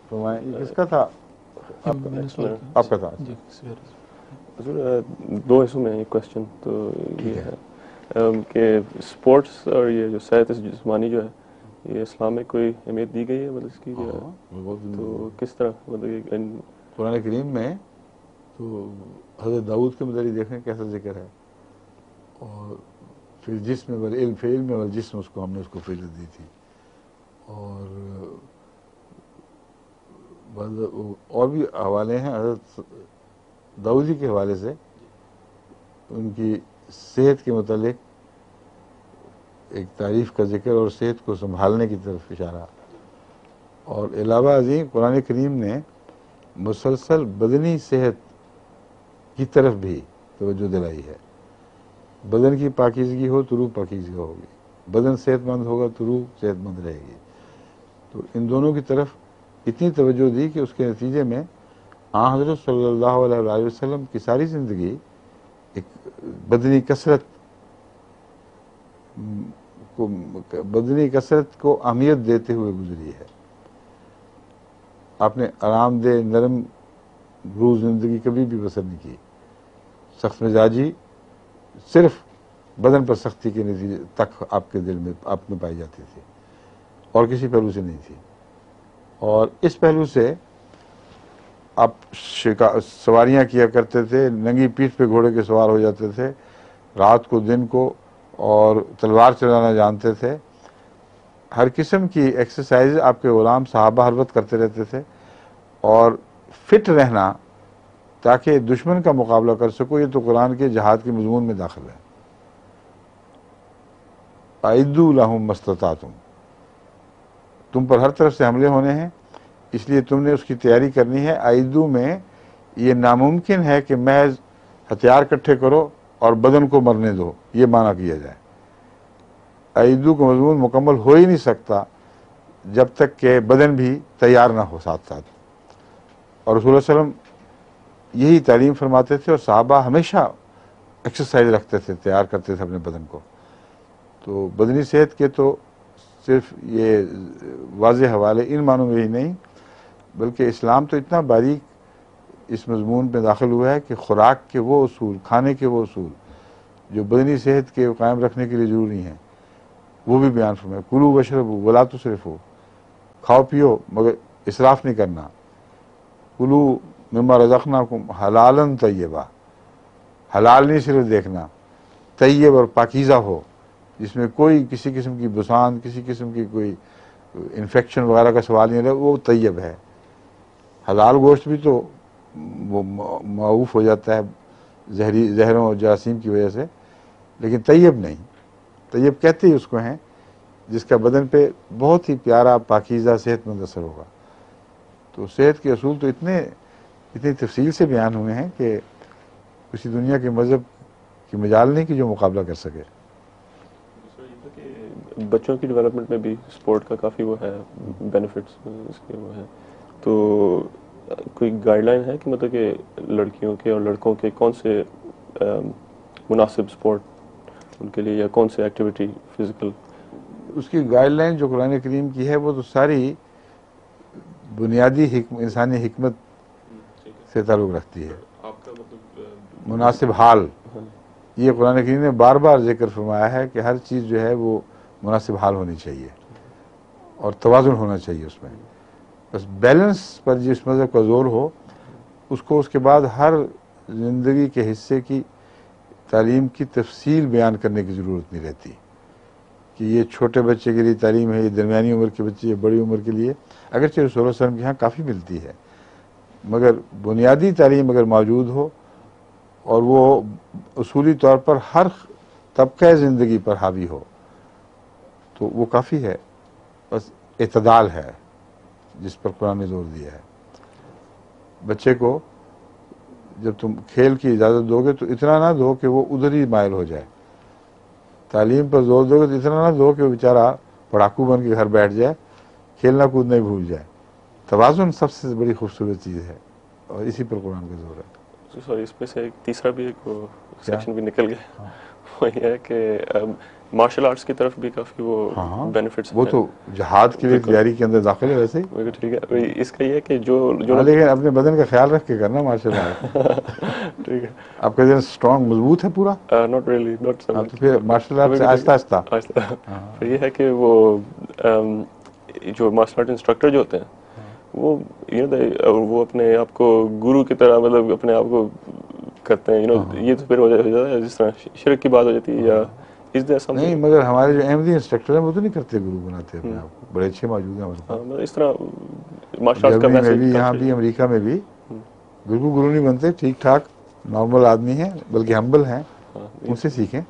فرمائیں یہ کس کا تھا؟ آپ کا تھا؟ حضور دو حصوں میں یہ کوشچن تو یہ ہے کہ اسپورٹس اور یہ جو صحت جسمانی جو ہے یہ اسلام میں کوئی اہمیت دی گئی ہے مطلب اس کی تو کس طرح مطلب قرآن کریم میں تو حضرت داؤد کے متعلق دیکھیں کیسا ذکر ہے، اور پھر جسم والعلم فی علم والجسم اس کو ہم نے اس کو فضیلت دی تھی، اور بھی حوالے ہیں حضرت داؤدی کے حوالے سے ان کی صحت کے متعلق ایک تعریف کا ذکر اور صحت کو سنبھالنے کی طرف اشارہ، اور علاوہ ازیں قرآن کریم نے مسلسل بدنی صحت کی طرف بھی توجہ دلائی ہے۔ بدن کی پاکیزگی ہو تو روح پاکیزگی ہوگی، بدن صحت مند ہوگا تو روح صحت مند رہے گی، تو ان دونوں کی طرف اتنی توجہ دی کہ اس کے نتیجے میں آن حضرت صلی اللہ علیہ وسلم کی ساری زندگی ایک بدنی کثرت کو اہمیت دیتے ہوئے گزری ہے۔ آپ نے آرام دہ نرم روح زندگی کبھی بھی بسر نہیں کی، سخت مزاجی صرف بدن پر سختی کے نتیجے تک آپ کے دل میں آپ میں پائی جاتی تھی اور کسی پہلو سے نہیں تھی، اور اس پہلو سے آپ سواریاں کیا کرتے تھے، ننگی پیٹھ پہ گھوڑے کے سوار ہو جاتے تھے، رات کو دن کو، اور تلوار چلانا جانتے تھے، ہر قسم کی ایکسرسائز آپ کے غلام صحابہ ہر وقت کرتے رہتے تھے، اور فٹ رہنا تاکہ دشمن کا مقابلہ کر سکو، یہ تو قرآن کے جہاد کے مضمون میں داخل ہے۔ اعدوا لہم ما استطعتم، تم پر ہر طرف سے حملے ہونے ہیں، اس لیے تم نے اس کی تیاری کرنی ہے۔ اعدوا میں یہ ناممکن ہے کہ محض ہتھیار اکٹھے کرو اور بدن کو مرنے دو، یہ معنی کیا جائے۔ اعدوا کا مضمون مکمل ہو ہی نہیں سکتا جب تک کہ بدن بھی تیار نہ ہو ساتھ ساتھ، اور رسول اللہ علیہ وسلم یہی تعلیم فرماتے تھے، اور صحابہ ہمیشہ ایکسرسائز رکھتے تھے، تیار کرتے تھے اپنے بدن کو۔ تو بدنی صحت کے تو صرف یہ واضح حوالے ان معنوں میں ہی نہیں، بلکہ اسلام تو اتنا باریک اس مضمون میں داخل ہوا ہے کہ خوراک کے وہ اصول، کھانے کے وہ اصول جو بدنی صحت کے قائم رکھنے کے لیے ضروری ہیں وہ بھی بیان فرمایا۔ کلوا واشربوا ولا تسرفوا، کھاؤ پیو مگر اسراف نہیں کرنا۔ کلوا مما رزقناکم حلالا طیبا، حلال نہیں صرف دیکھنا، طیب اور پاکیزہ ہو، جس میں کوئی کسی قسم کی بسان، کسی قسم کی کوئی انفیکشن وغیرہ کا سوال نہیں رہے، وہ طیب ہے۔ حلال گوشت بھی تو وہ معروف ہو جاتا ہے زہروں اور جراثیم کی وجہ سے، لیکن طیب نہیں۔ طیب کہتے ہی اس کو ہیں جس کا بدن پہ بہت ہی پیارا پاکیزہ صحت مند اثر ہوگا۔ تو صحت کے اصول تو اتنی تفصیل سے بیان ہوئے ہیں کہ کسی دنیا کے مذہب کی مجال نہیں کہ جو مقابلہ کر سکے۔ بچوں کی ڈیولپمنٹ میں بھی اسپورٹ کا کافی وہ ہے بینیفٹس اس کے وہ ہے، تو کوئی گائیڈ لائن ہے کہ مطلب کہ لڑکیوں کے اور لڑکوں کے کون سے مناسب اسپورٹ ان کے لیے، یا کون سے ایکٹیویٹی فزیکل؟ اس کی گائیڈ لائن جو قرآن کریم کی ہے وہ تو ساری بنیادی انسانی حکمت سے تعلق رکھتی ہے۔ آپ کا مطلب مناسب حال، یہ قرآن کریم نے بار بار ذکر فرمایا ہے کہ ہر چیز جو ہے وہ مناسب حال ہونی چاہیے اور توازن ہونا چاہیے اس میں، بس بیلنس پر جس مذہب کا زور ہو اس کو اس کے بعد ہر زندگی کے حصے کی تعلیم کی تفصیل بیان کرنے کی ضرورت نہیں رہتی کہ یہ چھوٹے بچے کے لیے تعلیم ہے، یہ درمیانی عمر کے بچے، یہ بڑی عمر کے لیے، اگرچہ رسول اللہ علیہ وسلم کے ہاں کافی ملتی ہے، مگر بنیادی تعلیم اگر موجود ہو اور وہ اصولی طور پر ہر طبقہ زندگی پر حاوی ہو تو وہ کافی ہے۔ بس اعتدال ہے جس پر قرآن نے زور دیا ہے۔ بچے کو جب تم کھیل کی اجازت دو گے تو اتنا نہ دو کہ وہ ادھر ہی مائل ہو جائے، تعلیم پر زور دو گے تو اتنا نہ دو کہ وہ بیچارہ پڑھاکو بن کے گھر بیٹھ جائے، کھیلنا کودنا ہی بھول جائے۔ توازن سب سے بڑی خوبصورت چیز ہے اور اسی پر قرآن کا زور ہے۔ سوری، اس میں سے ایک تیسرا بھی ایک سیکشن بھی نکل گیا، وہ یہ ہے کہ مارشل آرٹس کی طرف بھی کافی وہ ہاں بینیفٹس وہ تو جہاد کے لیے تیاری کے اندر داخل ہے ویسے ہی. ٹھیک ہے. اس کا یہ ہے کہ جو لیکن اپنے بدن کا خیال رکھ کے کرنا مارشل آرٹ. ٹھیک ہے. آپ کا ذہن اسٹرانگ مضبوط ہے پورا. ناٹ ریئلی ناٹ تو پھر مارشل آرٹ سے آہستہ آہستہ. پھر یہ ہے کہ وہ جو مارشل آرٹ انسٹرکٹر جو ہوتے ہیں وہ وہ اپنے آپ کو گرو کی طرح مطلب اپنے آپ کو کرتے ہیں یہ تو پھر ہو جاتا ہے جس طرح شرک کی بات ہو جاتی ہے یا نہیں مگر ہمارے جو احمدی انسٹرکٹر ہیں وہ تو نہیں کرتے گرو بناتے اپنے آپ کو. بڑے اچھے موجود ہیں ہمارے پاس. اس طرح مارشل آرٹس کا جرمنی ویسے میں بھی یہاں بھی امریکہ میں بھی بالکل گرو نہیں بنتے. ٹھیک ٹھاک نارمل آدمی ہیں بلکہ ہمبل ہیں. ان سے سیکھیں.